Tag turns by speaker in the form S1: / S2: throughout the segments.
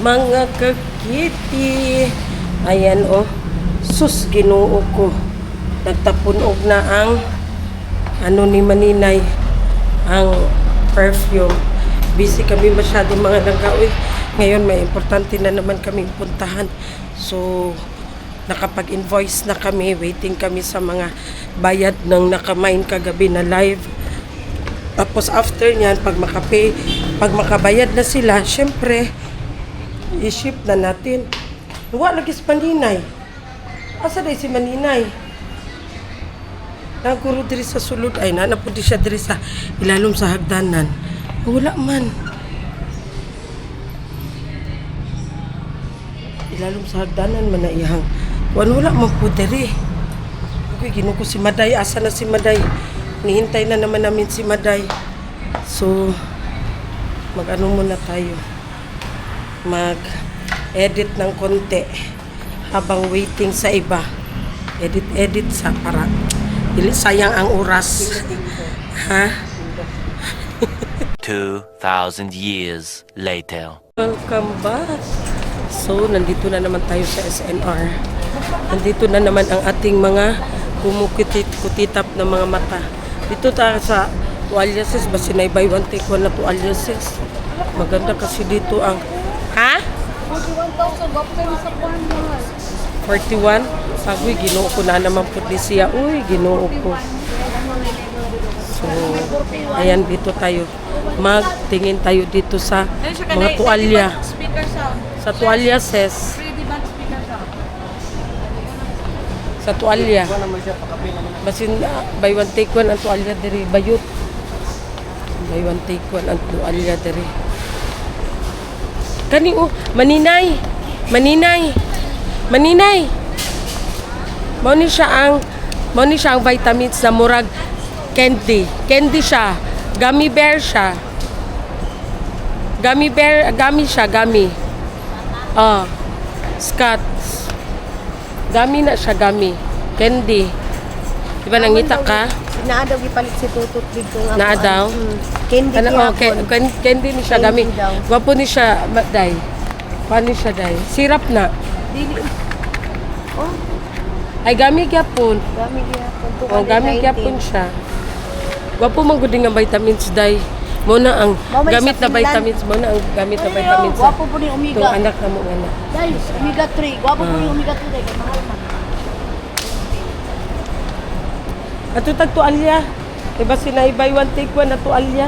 S1: Mga kakiti. Ayan oh. Sus, Ginoo ko. Nagtapunog na ang ano ni Maninay. Ang perfume. Busy kami masyado mga nagawin. Ngayon may importante na naman kaming puntahan. So, nakapag-invoice na kami. Waiting kami sa mga bayad ng nakamain kagabi na live. Tapos after nyan, pag makabayad na sila, syempre, i-ship na natin. Huwag lagi si Maninay. Asa day si Maninay? Naguro diri sa sulod. Ay, nanapudi siya diri sa ilalom sa hagdanan. Wala man. Ilalom sa hagdanan man na iyang. Wala man po diri. Okay, ginuko si Maday. Asa na si Maday? Nihintay na naman namin si Maday. So, mag-ano muna tayo. Mag-edit ng konti habang waiting sa iba. Edit sa para dili sayang ang oras. Ha?
S2: 2,000 years later.
S1: Welcome back. So, nandito na naman tayo sa SNR. Nandito na naman ang ating mga kumukitip-kutitap na mga mata. Dito tayo sa tualyases. Basta na buy one take one na tualyases. Maganda kasi dito ang... Ha? 41? Agoy, ginoo ko na naman po di siya. Uy, ginoo ko. So, ayan dito tayo. Magtingin tayo dito sa mga tuwalya. Sa tuwalya, sis. Sa tuwalya. Basin buy one take one ang tuwalya diri. Bayot. Buy one take one ang tuwalya diri. Kani oh, Maninay. Maninay. Maninay. Mao ni siya ang vitamins na murag candy. Candy siya. Gummy bear siya. Gummy siya, gummy. Scots. Gummy na siya, gummy. Candy. Diba nangita ka?
S3: Naadaw gipalit si Tutot dito nga.
S1: Naadaw?
S3: Candy
S1: Candy ni siya, gummy. Gwapo ni siya, day. Paano siya, day? Sirap na.
S3: Dili. Oh,
S1: Ay, gummy gyapon.
S3: gami gyapon.
S1: Oh, gummy gyapon siya. Gwapo man gud nga vitamins, day. Mo na ang
S3: Mamay
S1: gamit na
S3: sa Finland.
S1: vitamins, mo na ang gamit na vitamins.
S3: Gwapo po ni
S1: Itong
S3: Omega.
S1: anak na mo anak.
S3: Guys, Omega 3. Gwapo po ni Omega 3 kay mahal man.
S1: Ato tag tualya. Diba sinaibay one take one na tualya.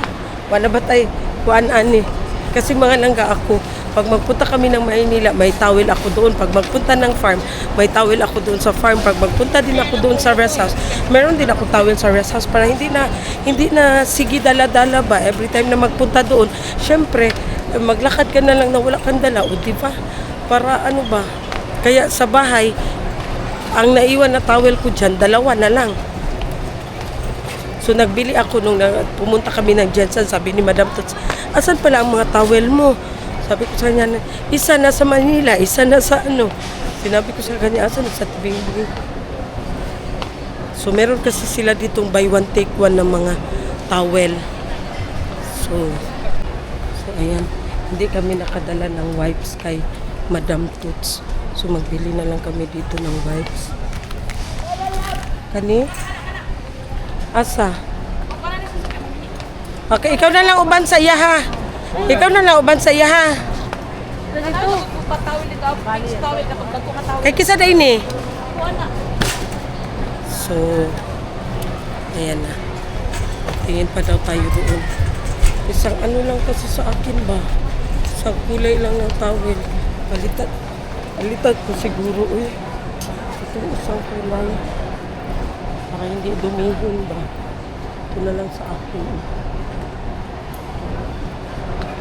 S1: Wala ba tay kuan ani? Kasi mga nangga ako. Pag magpunta kami ng Maynila, may towel ako doon. Pag magpunta ng farm, may towel ako doon sa farm. Pag magpunta din ako doon sa rest house, meron din ako towel sa rest house para hindi na sige dala-dala ba every time na magpunta doon. Syempre, maglakad ka na lang na wala kang dala, o di ba? Para ano ba? Kaya sa bahay, ang naiwan na towel ko dyan, 2 na lang. So nagbili ako nung pumunta kami ng Jensen, sabi ni Madam Tots, asan pala ang mga towel mo? Sabi ko sa kanya, isa na sa Manila, isa na sa ano. Sinabi ko sa kanya, asan sa tibing. So meron kasi sila ditong buy one take one ng mga towel. So ayan, hindi kami nakadala ng wipes kay Madam Tots. So magbili na lang kami dito ng wipes. Kani? Asa? Okay, ikaw na lang uban sa iya ha. Ikaw na lang uban sa iya ha. Kay kisa day ni. So, ayan na. Tingin pa daw tayo doon. Isang ano lang kasi sa akin ba? Isang kulay lang ng towel. Palitan ko siguro eh. Itong isang kulay. Para hindi dumihon ba? Ito na lang sa akin.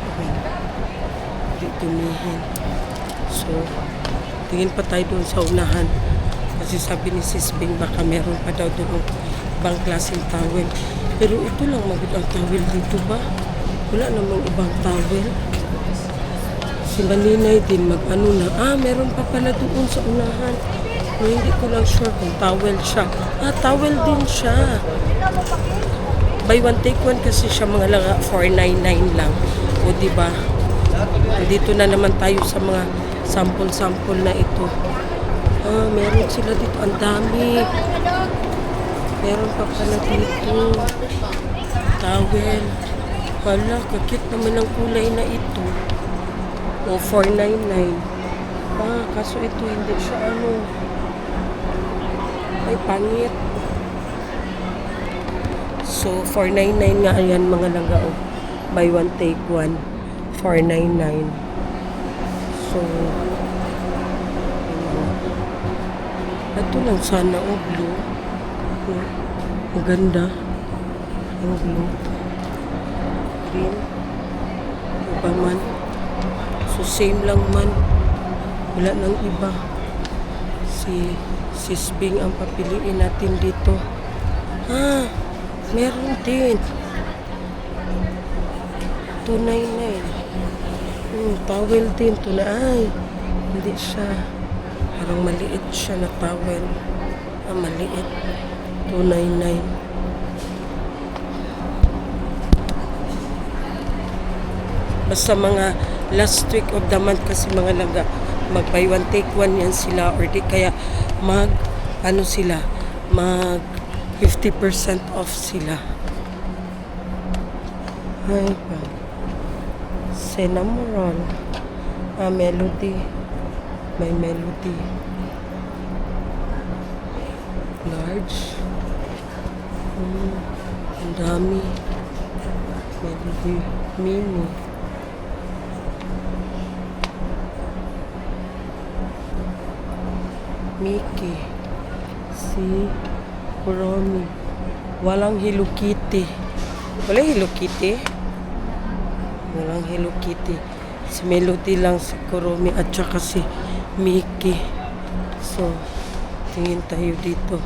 S1: Okay. Hindi dumihin. So, tingin pa tayo doon sa unahan. Kasi sabi ni Sis Bing, baka meron pa daw doon ibang klaseng towel. Pero ito lang magod ang towel dito ba? Wala namang ibang towel. Si Maninay din mag-ano na, meron pa pala doon sa unahan. No, hindi ko lang sure kung towel siya. Towel din siya. Buy one take one kasi siya mga lang 499 lang. O diba? Andito na naman tayo sa mga sample-sample na ito. Meron sila dito. Ang dami. Meron pa pala dito. Towel. Hala, kakit naman ang kulay na ito. O, 499. Kaso ito hindi siya ay pangit. So, 499 nga ayan mga langga. Buy one, take one. 499. So, ito lang sana, blue. Maganda. Ang blue. Green. Iba man. So, same lang man. Wala nang iba. Si Bing ang papiliin natin dito. Meron din. 299. Towel din. Ay, hindi siya. Parang maliit siya na towel. Maliit. 299. Basta mga last week of the month kasi mga langga, mag buy one take one yan sila, or di kaya mag 50% off sila. Ay pa. Cinnamon. Melody. May melody. Large. Ang dami. Melody. Mini. Mickey. Si Kuromi. Walang Hello Kitty. Wala Hello Kitty? Walang Hello Kitty. Si Melody lang, si Kuromi, at saka si Mickey. So, tingin tayo dito.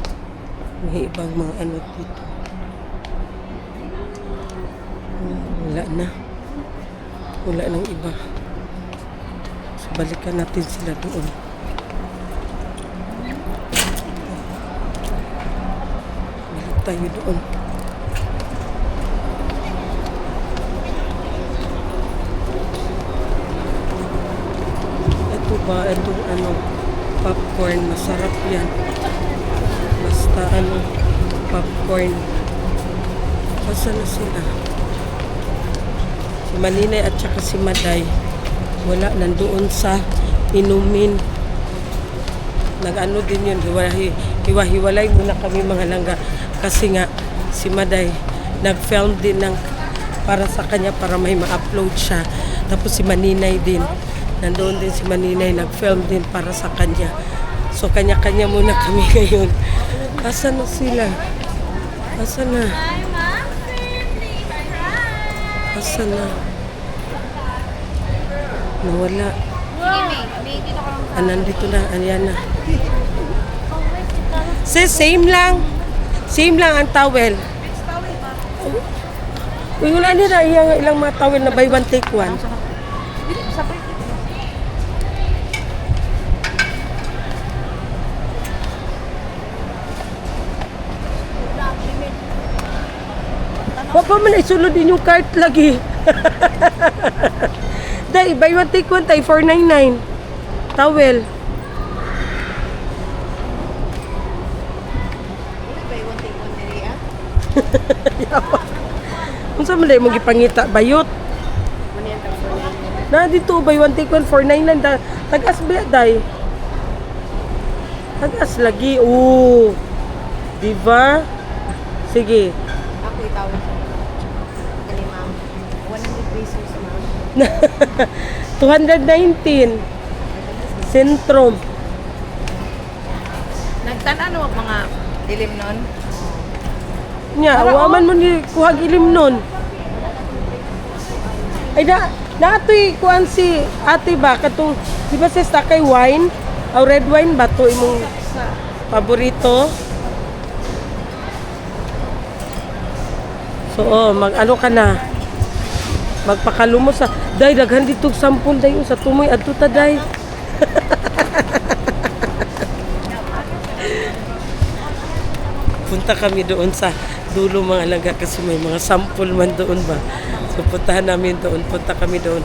S1: May ibang mga dito. Wala na. Wala nang iba. So, balikan natin sila doon. Tayo doon. Ito ba? Itong popcorn. Masarap yan. Basta popcorn. Basta na sila. Si Maninay at saka si Maday. Wala, nandoon sa inumin. Nag-ano din yun. Hiwa-hiwalay muna kami mga langga. Kasi nga, si Maday, nag-film din para sa kanya, para may ma-upload siya. Tapos si Maninay din. Nandoon din si Maninay, nag-film din para sa kanya. So, kanya-kanya muna kami ngayon. Asa na sila? Asa na? Asa na? Nawala. Nandito na. Ayan na. Same lang. Same lang ang towel. Uy, wala nila ilang mga towel na buy one take one. Huwag pa man isulod din yung cart lagi. Day, buy one take one tayo, 499. Towel. Kung saan mo dahil mong ipangita, bayot. Na dito, buy one take one, 499. Tagas ba day? Tagas lagi. Oo. Diba? Sige.
S3: Ako itawag sa kani ma'am. 100 pesos ma'am.
S1: 219. Sentrum.
S3: Nagtanan mo mga dilim nun?
S1: Nya, awaman mo ni kuhag ilim nun. Ay ato'y kuhan si ate ba katong di ba sa kay wine? O red wine ba to imong paborito? So mag-ano ka na? Magpakalumos sa day daghan dito sampol dayon sa tumoy adto ta day. Punta kami doon sa dulo mga langga kasi may mga sample man doon ba. So puntahan namin doon, punta kami doon.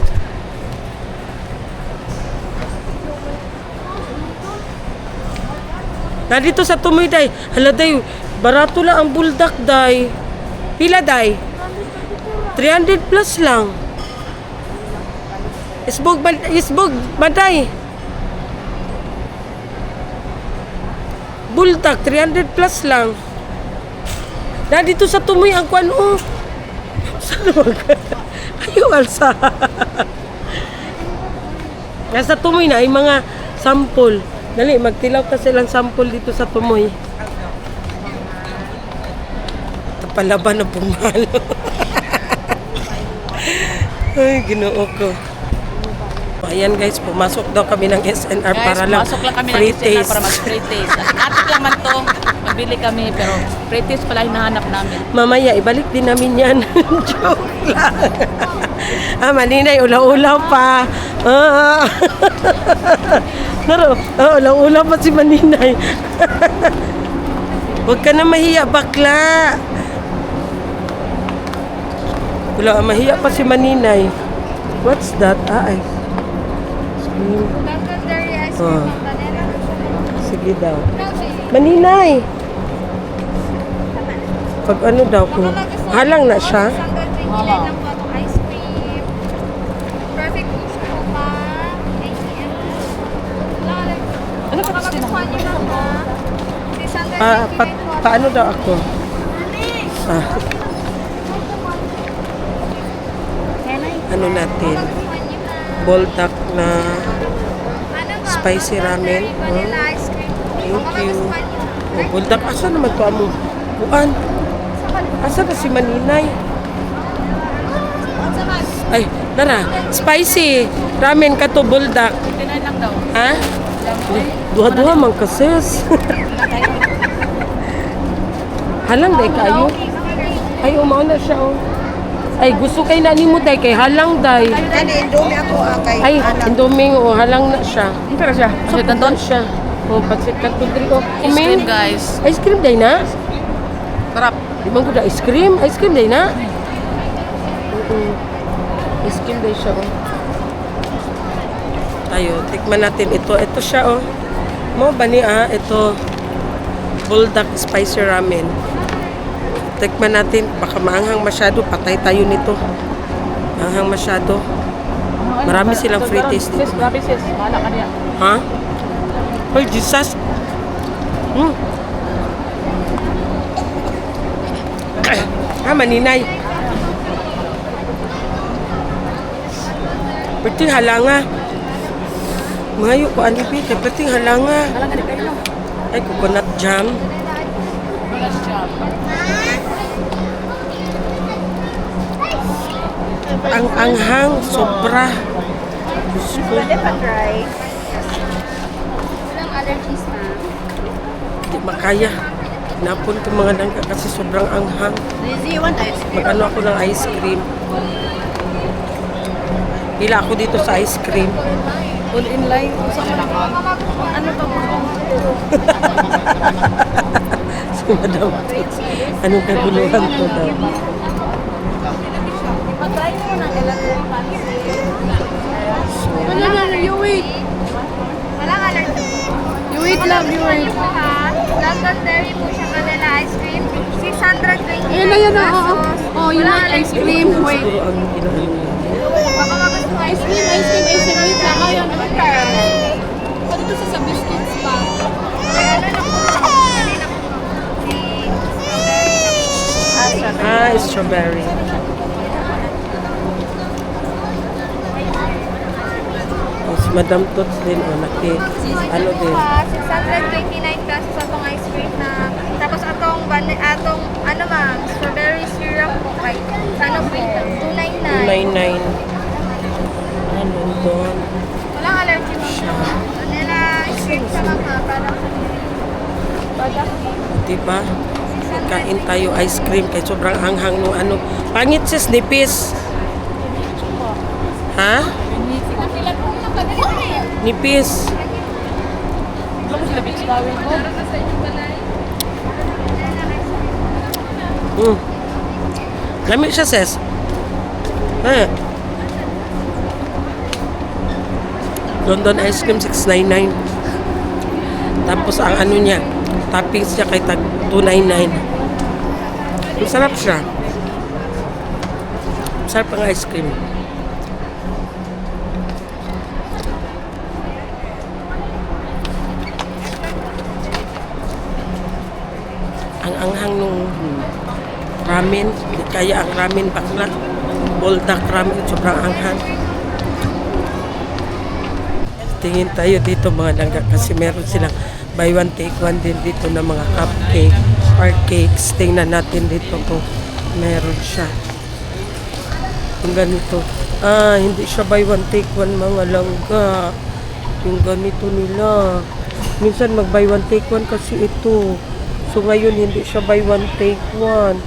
S1: Na dito sa Tumoy, day. Hala, day. Barato lang ang buldak, day. Pila, day? 300 plus lang. Isbog, baday. Buldak, 300 plus lang. Na dito sa Tumoy, ang kwan, oh. Saan mag... Ayaw, alsa. Nasa Tumoy na, ay mga sample. Dali, magtilaw ta silang sample dito sa Tumoy. Ito palaban na pumalo. Ay, ginoo ko. Ayan guys, pumasok daw kami ng SNR para lang
S4: pumasok lang kami
S1: free
S4: ng SNR
S1: taste.
S4: para mag-free taste. Atik lang man to. Magbili kami pero free taste pala hinahanap namin.
S1: Mamaya, ibalik din namin yan. Joke lang. Maninay, ulaw-ulaw pa. Naro, ulaw-ulaw pa si Maninay. Huwag ka na mahiya, bakla. Wala, mahiya pa si Maninay. What's that? Ay. Oh. Sige daw. Maninay. Pag ano daw ko, halang na siya.
S4: Halang.
S3: Ice cream. Perfect push po pa. ATM.
S4: Ano pa kasi
S3: Magustuhan niyo lang ha.
S1: Paano daw ako? Ano natin? Boldak na spicy ramen.
S3: Vanilla ice cream.
S1: Thank you. Boldak, asa naman to mo? Buan. Asa na si Maninay? Ay, nara. Spicy ramen ka to, boldak.
S4: 59 lang daw.
S1: Ha? Duha-duha man kases. Halang day kayo. Ay, umao na siya, oh. Ay, gusto kay nani mo, day. Kay halang, day.
S5: Indomie ako kay
S1: Ay, indoming, oh. Halang na siya.
S4: Ano pero siya?
S1: So,
S4: Kanton?
S1: siya. Oh, patsit ka to, oh.
S4: Ice cream guys.
S1: Ice cream, day na?
S4: Sarap.
S1: Di man ko da ice cream? Ice cream, day na? Ice cream, day siya, oh. Tayo, tikman natin ito. Ito siya, oh. Mo ba ni, ito. Buldak spicy ramen. Tikman natin. Baka maanghang masyado. Patay tayo nito. Maanghang masyado. Marami silang free taste dito.
S4: Sis, grabe sis. Mahala ka niya.
S1: Ha? Hoy, Jesus. Maninay. Perting halanga. Mayo ko anipi. Perting halanga.
S4: Mahala ka kayo.
S1: Ay, coconut jam.
S4: Wala siya.
S1: Ang anghang. Sobra. Diyos ko.
S3: Walang allergies na.
S1: Hindi makaya. Napon ko mga langka kasi sobrang anghang.
S5: Lizzie, one ice cream.
S1: Mag-ano ako ng ice cream. Hila ako dito sa ice cream.
S4: All in line. Ano to?
S1: Si Madam. Anong kaguluhan to daw?
S3: Pag-try mo na
S4: Wala, you wait.
S3: Walang allergies.
S4: You wait lang, you wait.
S3: London Dairy po siya vanilla ice cream. 620
S4: Ayan na,
S3: pesos.
S4: Oh, you want ice cream? Wait.
S1: Siguro ang ginaano niya.
S3: Baka magustuhan
S4: Ice cream, ice cream, ice cream. Wait lang, ayan. Ano to sa biscuits pa?
S3: Ano na po? Kanina po.
S1: Strawberry. Oh, si Madam Tots din, oh, ano din.
S3: 629 pesos atong ice cream na. Tapos atong ano ma'am, strawberry syrup po kay ano po, 299.
S1: 299. Ano doon?
S3: Walang allergy ma'am. Vanilla ice cream sa mga parang
S1: Diba? Kain tayo ice cream kay sobrang hanghang no ano. Pangit sis, nipis. Ha? Nipis.
S4: Alam mo sila beach gawin ko?
S1: Lamig siya, sis. Ha? London ice cream, 699. Tapos ang ano niya, toppings siya kay tag 299. Masarap siya. Masarap ang ice cream. Ang anghang nung ramen, di kaya ang ramen bakla. Buldak ramen, sobrang anghang. Tingin tayo dito mga langga kasi meron silang buy one take one din dito na mga cupcake or cakes. Tingnan natin dito kung meron siya. Yung ganito. Hindi siya buy one take one mga langga. Yung ganito nila. Minsan mag buy one take one kasi ito. So ngayon hindi siya buy one take one.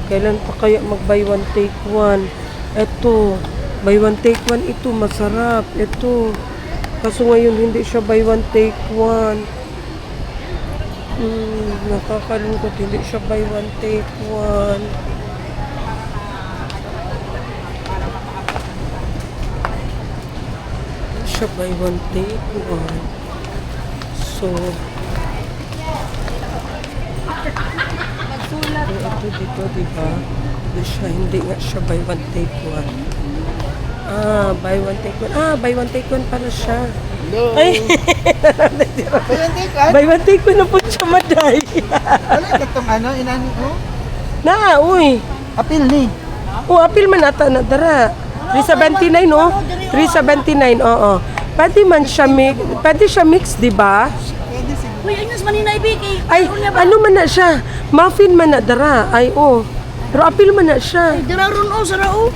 S1: Kailan pa kaya mag buy one take one? Ito. Buy one take one ito. Masarap. Ito. Kaso ngayon hindi siya buy one take one. Nakakalungkot. Hindi siya buy one take one. Hindi siya buy one take one. So, ito dito, diba? Hindi nga siya buy one take one. Buy one take one. Buy one take one pala siya.
S5: Hello.
S1: Ay! Buy one take one na po siya, maday.
S5: Ano itong inani ko?
S1: Uy.
S5: Apil ni.
S1: Apil man ata na dara. 379, oh. 379, oo. Pwede siya mix, diba?
S5: Uy, ayos manina ibigay.
S1: Ay, ano man na siya? Muffin man na dara. Ay, Pero apil man na siya.
S5: Diraron o, sarao.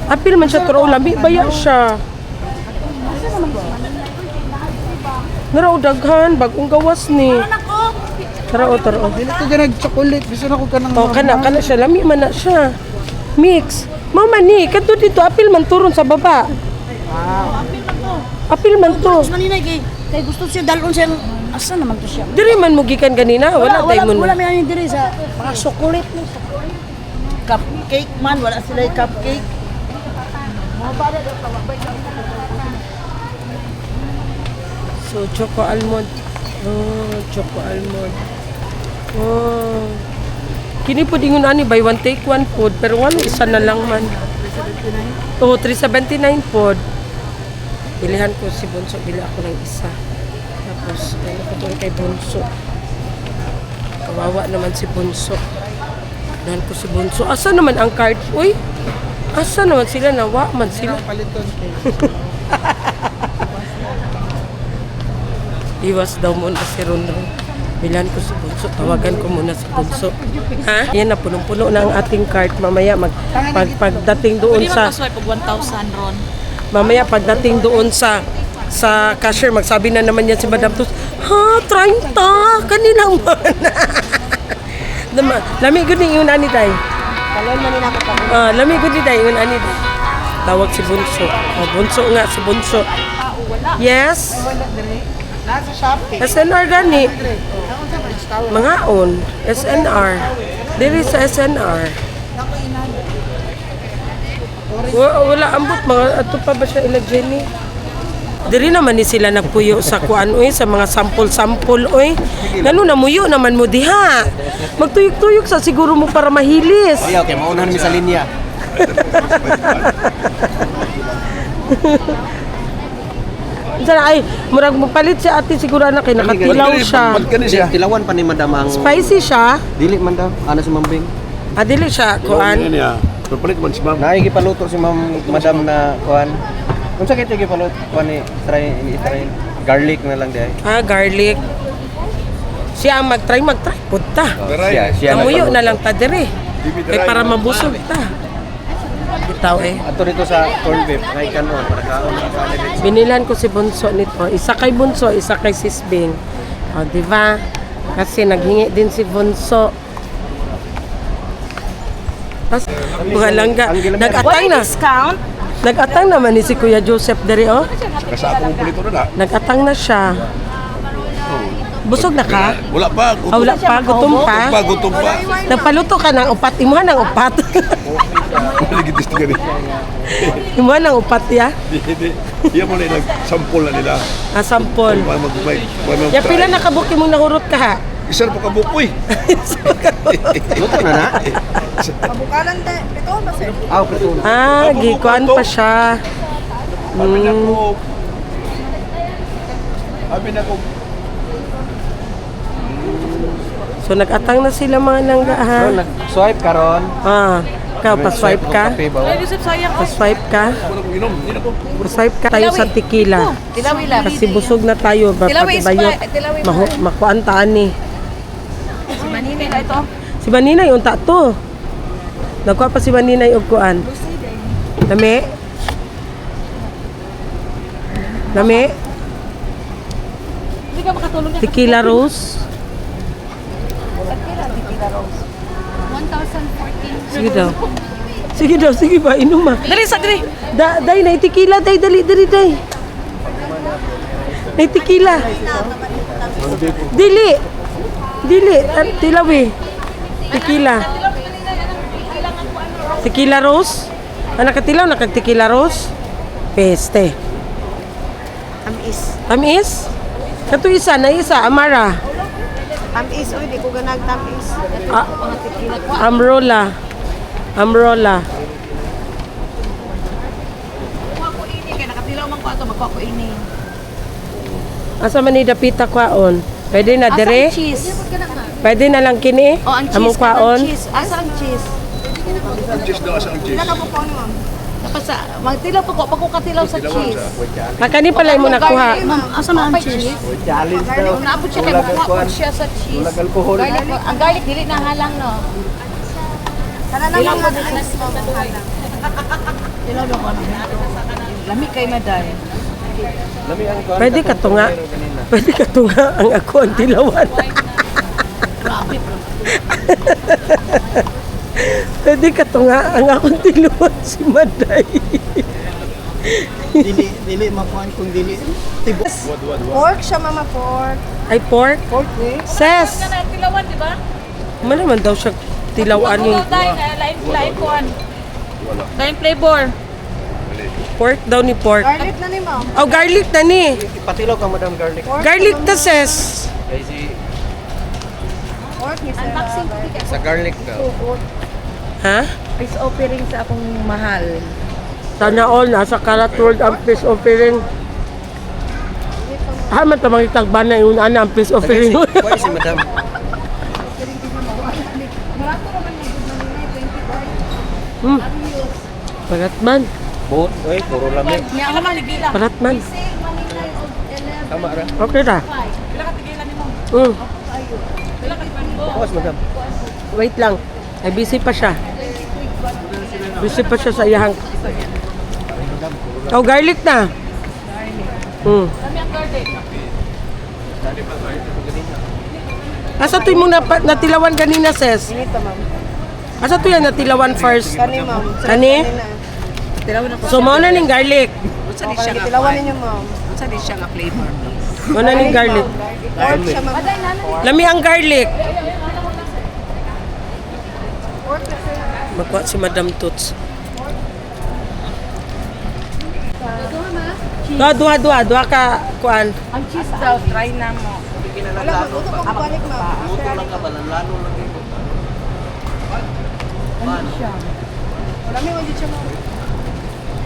S1: Apil man siya, pero lami baya siya. Naraw daghan, bagong gawas ni. Tara.
S5: Dili ko ganag chocolate. Gusto na ko kanang
S1: Kana siya, lami man na siya. Mix. Mama ni, kadto dito apil man turon sa baba. Apil man to.
S5: manina kay gusto siya dalon siya. Asa naman to siya?
S1: Diri man mo gikan ganina, wala tayo mo.
S5: Wala may ani diri sa mga chocolate ni. Cupcake man, wala sila yung cupcake.
S1: So, choco almond. Choco almond. Kini po dingon ani buy one take one food pero wala isa na lang man. 379 pod. Bilihan ko si Bunso, bili ako ng isa. Tapos, ano ko doon kay Bunso. Kawawa naman si Bunso. Bilihan ko si Bunso. Asa naman ang card? Uy! Asa naman sila? Nawa man sila.
S5: Paliton kay.
S1: Iwas daw muna si Ronron. Bilihan ko si Bunso. Tawagan ko muna si Bunso. Ha? Yan na, punong-puno na ang ating card. Mamaya, pagdating doon
S4: Pwede
S1: sa...
S4: mag-swipe og 1,000 ron.
S1: Mamaya pagdating doon sa cashier, magsabi na naman yan si Madam Tus, 30! Kanilang man! Lami gud ni yung ani day.
S5: Kalon man nila ko pa.
S1: Lami gud ni day yung ani day. Tawag si Bunso. Bunso nga si Bunso. Yes.
S5: Nasa Shopee.
S1: SNR gani. Mga on. SNR. Diri sa SNR. Wala ambot mga ato pa ba siya ilagyan ni? Diri naman ni sila nagpuyo sa kuan oy sa mga sample oy. Ngano na muyo naman mo diha. Magtuyok-tuyok sa siguro mo para mahilis.
S6: Okay, maunahan mi sa linya.
S1: Sana ay murag magpalit si ate siguro na kay nakatilaw siya.
S6: Tilawan pa ni madam ang
S1: Spicy siya.
S6: dili man daw ana si Mambing.
S1: Dili siya kuan.
S7: Papalit man si ma'am.
S6: Naay gipaluto si madam na kuan. Unsa kay gipaluto kuan ni try garlic na lang di ay.
S1: Garlic. Siya ang magtry punta.
S6: Siya
S1: Amuyo na lang ta diri. Kay para mabusog ta. Bitaw eh.
S6: Ato rito sa corn beef kay kanon para kaon sa kanila.
S1: Binilan ko si Bunso nito. Isa kay Bunso, isa kay Sisbing. Di ba? Kasi naghingi din si Bunso. Tapos, mga langga. Nag-atang na. Nag-atang naman ni si Kuya Joseph dere, oh.
S7: Kasi ako mong pulito na.
S1: Nag-atang na siya. Busog na ka?
S7: Wala pa.
S1: Wala pa, gutom pa.
S7: Gutom pa.
S1: Nagpaluto ka ng upat. Imuha ng upat.
S7: Maligitis ka rin.
S1: Imuha ng upat, ya?
S7: Yan mo na nag-sample na nila.
S1: Sampol.
S7: Para mag-try.
S1: Ya, pila na kabuki mong nahurot ka, ha?
S7: Isar po kabukoy.
S6: Luto na na.
S3: Pabukalan tayo. Ito ba sir?
S6: Aw, prito.
S1: Gikuan pa siya.
S7: Sabi na ko. Sabi na ko.
S1: So nag-atang na sila mga nangga ha.
S6: So, nag-swipe ka ron.
S1: Ikaw, pa-swipe ka?
S6: Kape ba?
S4: Ay, Yusuf, sayang.
S1: Pa-swipe ka?
S7: Ako na kong inom. Hindi na ko.
S1: Pa-swipe ka tayo sa tequila.
S4: Tilawi lang.
S1: Kasi busog na tayo.
S4: Tilawi is
S1: Bayo.
S4: pa- tilawi pa.
S1: Makuantaan ni.
S4: Si Manini na ito.
S1: Si Maninay, unta to. Nagkuha pa si Maninay og kuan. Lami? Lami?
S4: Hindi ka makatulog na.
S1: Tequila Rose?
S3: 1,014.
S1: Sige daw. Sige daw, sige ba? Inom ma.
S4: Dali, sa dali.
S1: Day, na tequila, day, dali, day. Na tequila. Dili. Tilawi. Tequila. Tequila Rose? Nakatilaw, tequila Rose? Peste. Tamis? Kato isa, Amara.
S5: Tamis, oy, di ko ganag tamis.
S1: Amrola.
S4: Kuha ko ini. Kaya nakatilaw man ko ato. Magkuha ko ini.
S1: Asa man ni dapita kwaon? Pwede na dire?
S4: Cheese.
S1: Pwede na lang kini?
S4: Oh, ang cheese.
S1: Among kwaon?
S4: Asa ang cheese?
S7: Ang cheese daw, asa ang cheese.
S4: Tapos magtilaw pa ko katilaw sa cheese.
S1: Makani pala mo nakuha.
S4: Asa na ang cheese?
S6: Challenge daw.
S4: Naabot siya kay
S6: Ulag ang
S4: kuha
S6: kuwan.
S4: siya sa cheese.
S6: Ulag alcohol.
S4: Ang garlic dili na halang no.
S3: Sana naman mag-ice mo.
S4: Tilaw daw ko na. Lami kay Maday.
S6: Lami ang kuwan.
S1: Pwede ka tunga. Pwede ka tunga ang ako ang tilawan. Pwede ka tunga ang akong tilawan si Maday.
S5: Dili makuan kung dili.
S3: Pork siya, mama, pork.
S1: Ay, pork? Ses!
S4: Kana tilawan di ba?
S1: Man naman daw siya tilawan yung
S4: Lain kuan. Lain flavor.
S1: pork daw ni pork.
S3: Garlic na ni ma'am.
S1: Oh, garlic na ni.
S6: Patilaw ka, Madam Garlic.
S1: Garlic na, ses.
S3: Pork ni sir. Unboxing ko
S6: Sa garlic ka.
S1: Ha?
S5: Peace offering sa akong mahal.
S1: Sana all, nasa Karat World ang peace offering. Man tamang itagban na yung ang peace offering.
S6: Kuwan si Madam.
S1: Paratman.
S6: Buot, oy, puro lami.
S4: Niya ako man nigila.
S1: Paratman.
S6: Tama ra.
S1: Okay na.
S4: Pila ka tigilan nimo?
S6: Bukas, Madam.
S1: Wait lang. Ay, busy pa siya. Busy pa siya sa iyahang. Oh, garlic na.
S4: Kami ang garlic.
S1: Asa to yung natilawan kanina, ses? Asa to yan natilawan first?
S3: Kani, ma'am.
S1: Kani? So, mo na ning garlic.
S3: Okay, tilawan ninyo, ma'am.
S1: Mo na ning garlic.
S3: Pork siya, ma'am.
S1: Lami ang garlic. Magkuha si Madam Toots. Duha ka kuan.
S4: Ang cheese daw, try na mo.
S3: Wala, magluto ko balik, ma'am.
S6: Buto lang ka, balalano lang ito.
S3: Wala may wajit siya, ma'am.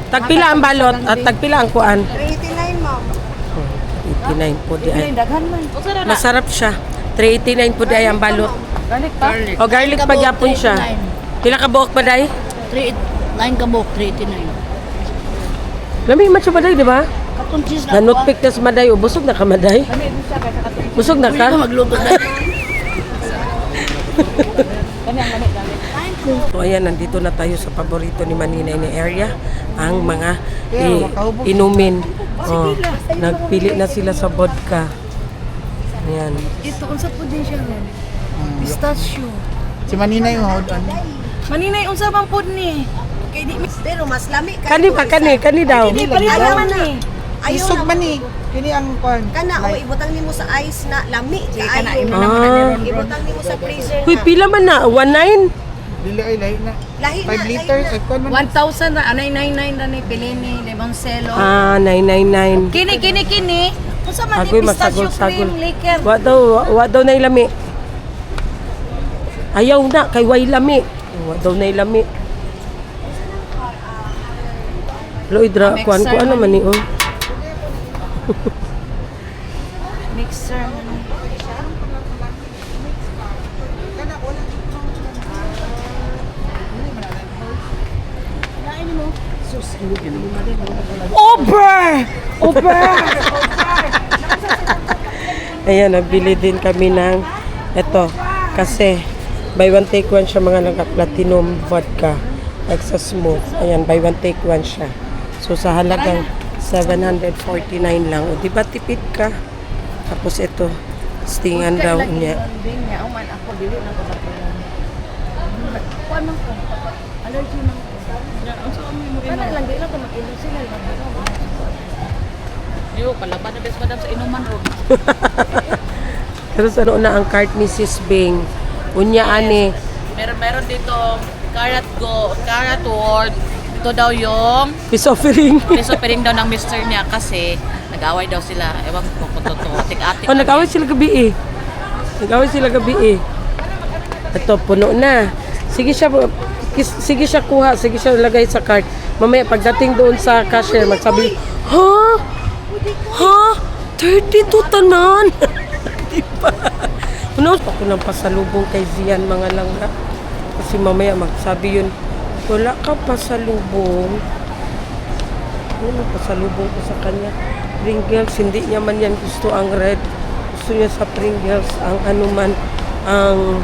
S1: Tagpila ang balot at tagpila ang kuan.
S3: 389, ma'am.
S1: 89 po di ay.
S4: Daghan man. Usa na na.
S1: Masarap siya. 389 po di ay ang balot.
S4: Garlic pa?
S1: O garlic pa gyapon siya. Pila ka buok ba day?
S5: 9 kabok 389.
S1: Lami man siya ba day, di ba?
S5: Katong cheese
S1: Nanotpick na si Maday. O, busog na ka, Maday? Busog na ka?
S5: magluto na.
S4: Kani ang gamit.
S1: So, ayan, nandito na tayo sa paborito ni Maninay na area. Ang mga inumin. Oh, nagpili na sila sa vodka. Ayan.
S3: Ito, unsa po din siya, ma'am. Pistachio.
S5: Si Maninay mo
S4: Maninay, unsa bang food ni?
S3: Okay, di, pero mas lami ka.
S1: Kani daw.
S3: Ayaw man ni. Ayaw
S5: Isog
S3: na.
S5: man ni. Kini ang kwan.
S3: Kana, o, ibutang nimo sa ice na lami. Kaayo.
S1: Ah.
S3: Ibutang nimo sa freezer
S1: Uy,
S3: na.
S1: pila man na? 19?
S5: Dili ay lahi na.
S3: Lahi na,
S5: 5 liters ay kwan man.
S4: 1,000 na, 999 na ni Pilini, Limonselo.
S1: Ah, 999.
S4: Kini. Unsa man
S1: Ako'y
S4: ni pistachio
S1: masagol-sagol.
S4: cream liquor?
S1: Wa daw na ilami. Ayaw na, kay way lami. Wa daw na lami. Lloyd ra, kuan ko ano man ni oh.
S5: Mixer man. Over!
S1: Ayan, nabili din kami ng eto. Kasi, buy one take one siya mga naka-platinum vodka. Extra smooth. Ayan, buy one take one siya. So, sa halagang 749 lang. O, di ba tipid ka? Tapos ito, stingan daw niya.
S4: Yo, kalaban na bes madam sa inuman ro.
S1: Pero sa na ang cart ni Sis Bing. Unya ani.
S4: Meron dito carrot word. Ito daw yung
S1: Peace offering.
S4: piring daw ng mister niya kasi nag-away daw sila. Ewan ko kung totoo. Atik-atik.
S1: Oh, nag-away sila gabi eh. Nag-away sila gabi eh. Ito, puno na. Sige siya kuha. Sige siya lagay sa cart. Mamaya, pagdating doon sa cashier, magsabi, ha? Ha? 32 tanan? Diba? Unaos ako ng pasalubong kay Zian mga langga. Kasi mamaya magsabi yun, wala ka pasalubong. Ano pasalubong ko sa kanya? Pringles, hindi niya man yan gusto ang red. Gusto niya sa Pringles, ang ano man, ang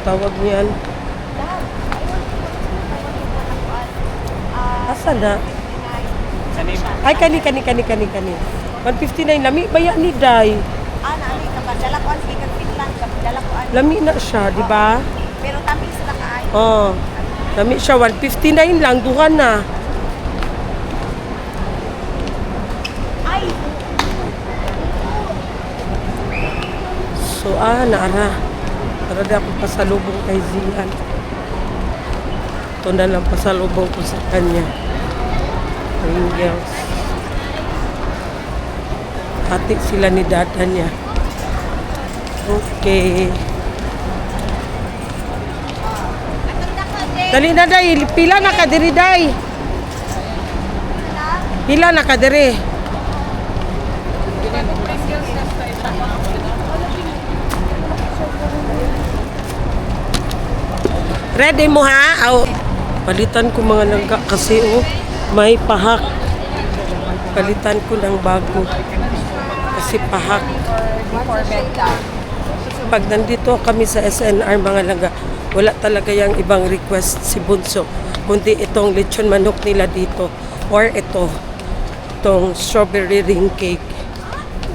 S1: tawag niyan. Asa na? Ay, kani. 159, lami ba yan ni Day?
S5: Nani kapadala ko sige kag Finland, kapadala ko
S1: Lami na siya, di ba?
S5: pero tamis na kaay.
S1: Oh, lami siya, 159 lang, duha na.
S5: Ay,
S1: So, naara. Para di ako pasalubong kay Zian. Ito na lang pasalubong ko sa kanya. Pringles. Hati sila ni dada niya. Okay. Dali na, Day. Pila na ka diri, Day. Pila na ka diri. Ready mo ha? Oh. Palitan ko mga langga kasi may pahak. Palitan ko ng bago. Kasi pahak. Pag nandito kami sa SNR mga langga, wala talaga yung ibang request si Bunso. Kundi itong lechon manok nila dito. Or itong strawberry ring cake.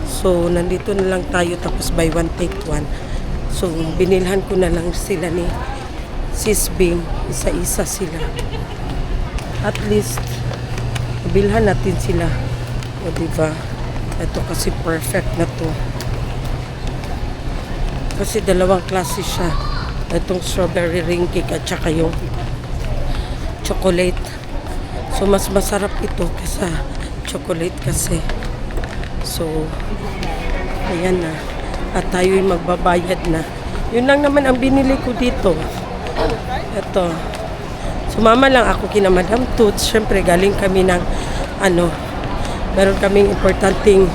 S1: So, nandito na lang tayo tapos buy one take one. So, binilhan ko na lang sila ni Sis Bing, isa-isa sila. At least, bilhan natin sila. O, diba? Ito kasi perfect na to. Kasi dalawang klase siya. Itong strawberry ring cake at saka yung chocolate. So, mas masarap ito kaysa chocolate kasi. So, ayan na. At tayo'y magbabayad na. Yun lang naman ang binili ko dito. Ito. Sumama lang ako kina Madam Toots. Siyempre, galing kami ng meron kaming importanteng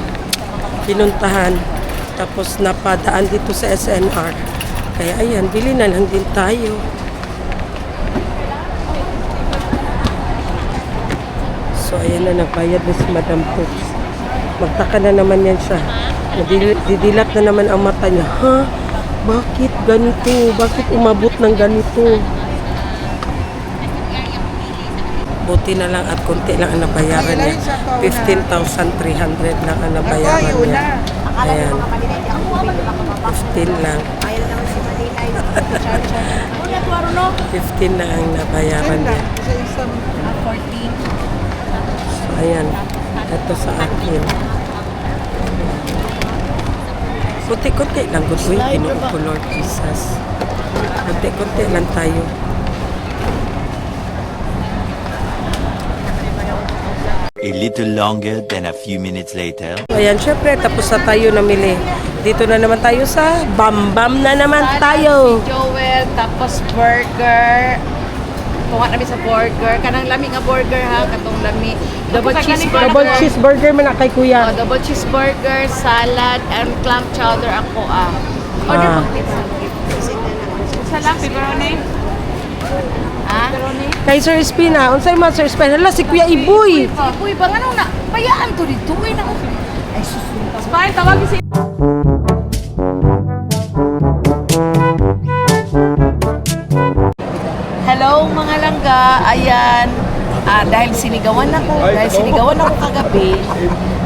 S1: pinuntahan. Tapos napadaan dito sa SNR. Kaya ayan, bili na lang din tayo. So ayan na, nagbayad na si Madam Toots. Magtaka na naman yan siya. Didilat na naman ang mata niya. Ha? Bakit ganito? Bakit umabot ng ganito? Buti na lang at konti lang ang nabayaran niya. 15,300 lang ang nabayaran niya. Ayan. 15 lang. 15 na ang nabayaran niya. So, ayan. Ito sa akin. Kunti-kunti lang. Uy, Ginoo ko, Lord Jesus. Kunti-kunti lang tayo.
S2: A little longer than a few minutes later.
S1: Ayan, syempre, tapos na tayo namili. Dito na naman tayo sa Bambam na naman tayo.
S3: Joel,
S4: tapos burger. Tunga namin sa burger. Kanang lami nga burger ha, katong lami. Double cheeseburger.
S1: Double cheeseburger man na kay kuya.
S4: Oh, double cheeseburger, salad, and clam chowder ako Order
S1: Ah.
S4: mo pizza. Isa lang, pepperoni. Ah? Pepperoni?
S1: Kay Sir Espina, unsay man Sir Espina? Hala si Kuya Iboy.
S4: Uy, bang ano na? Payaan to dito. Uy, na. Ay, susunod. Spine, tawagin si... Hello mga langga, ayan. Dahil sinigawan ako kagabi,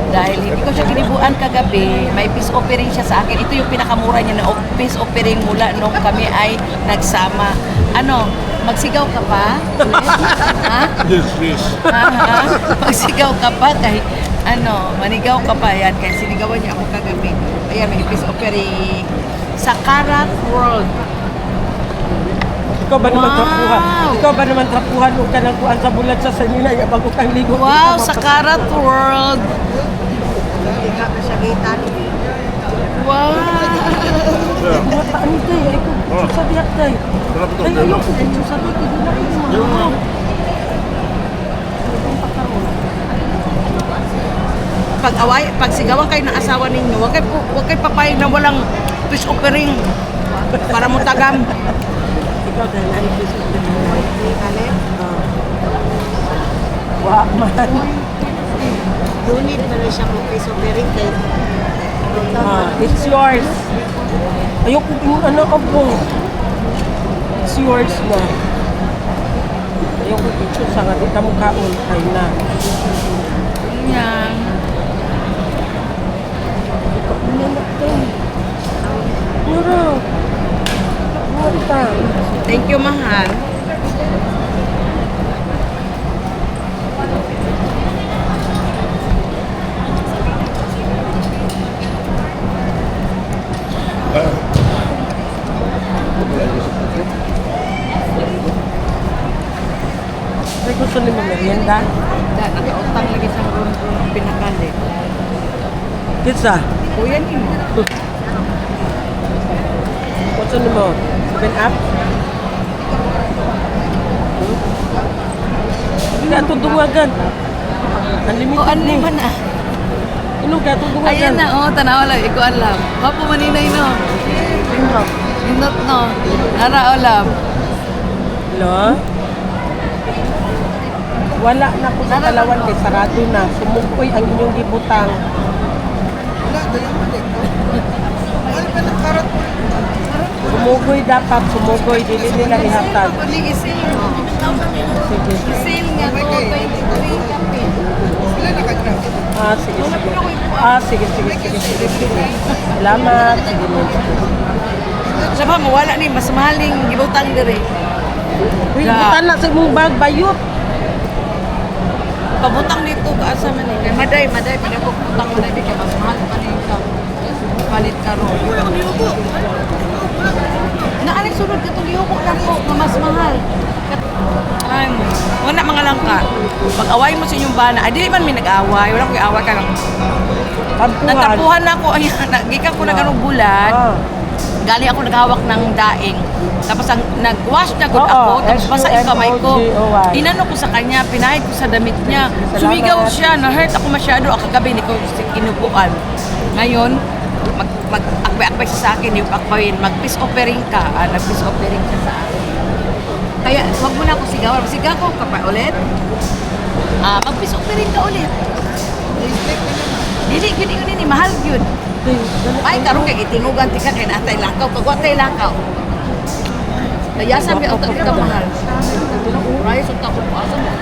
S4: dahil hindi ko siya kinibuan kagabi, may peace offering siya sa akin. Ito yung pinakamura niya na peace offering mula nung kami ay nagsama. Ano, magsigaw ka pa? Ulit? Ha?
S7: Yes, please.
S4: Ha? Magsigaw ka pa kahit ano, manigaw ka pa yan. Kaya sinigawan niya ako kagabi. Ayan, may peace offering sa Karat World.
S1: Ikaw ba naman
S4: Wow.
S1: trapuhan? Ikaw ba naman trapuhan o kanang kuan sa bulat sa sanina ya bago kang ligo?
S4: Wow, sa Karat World. Wow.
S1: Ano tayo? Ay ko sa diyak tayo. Ay ano ko dito sa diyak dito na.
S4: Pag sigawan kayo ng asawa ninyo, wag kayo papayag na walang peace offering para mo tagam.
S1: Ikaw dahil ay peace offering. Wa man.
S5: Unit na siya kung peso offering kay
S1: It's yours. Ayoko kung ano ako. It's yours na. Ayoko ito sa nga. Di ka mo kaon. Ay na.
S4: Yan.
S1: Mura. Mura.
S4: Thank you, mahal.
S1: Ay gusto ni mo merienda?
S4: Nakautang lagi sa run-run pinakali.
S1: Pizza.
S4: Kuya ni mo.
S1: Gusto ni mo? 7 up? Hindi ato dungagan. Unlimited
S4: Ano man na?
S1: Ino ka ato dungagan.
S4: Ayan na, tanawa lang. Iko alam. Wapo maninay no. Indot no. Ara olam.
S1: Hello? Wala na po sa Palawan kay sarado na. Sumukoy ang inyong gibutang. Sumugoy dapat, sumugoy. Dili nila ihatag.
S4: Isil
S1: Sige.
S4: Isil nga to. 23 kape.
S1: Sige, sige. Salamat. Sige,
S4: Sabi mo, wala ni. Mas mahaling gibutang dire.
S1: Uy, butan na sa imong bag, bayot.
S4: Pabutang dito ka asa man ni. Kay maday pala ko putang mo na di kay mas mahal pa ni ka. Palit ka ro. Na aling sunod katong gihuko lang ko nga mas mahal. Ay, wala mga langka. Pag-away mo sa inyong bana, ay di man may nag-away. Wala ko i-away ka lang.
S1: Tampuhan.
S4: Natapuhan na ako. Ayan, gikan ko na ganong bulan.
S1: Ah.
S4: Gali ako naghawak ng daing. Tapos ang nag-wash na good
S1: Oo,
S4: ako, tapos basa yung kamay ko.
S1: SUMOGOY.
S4: Inano ko sa kanya, pinahid ko sa damit niya.
S1: Salamat.
S4: Sumigaw siya, na-hurt ako masyado. Ang kagabi, hindi ko kinubuan. Ngayon, mag-akbay-akbay siya sa akin, yung akbayin, mag-peace offering ka. Nag-peace offering siya sa akin. Kaya, wag mo na ako sigawan. Sigaw ko ka pa ulit. Mag-peace offering ka ulit. Dili, mahal yun. Ay, karong kay itingugan ti ka kay natay lakaw, kagwatay lakaw. Kaya sabi ang ka mahal. Rice ug tako asa mo.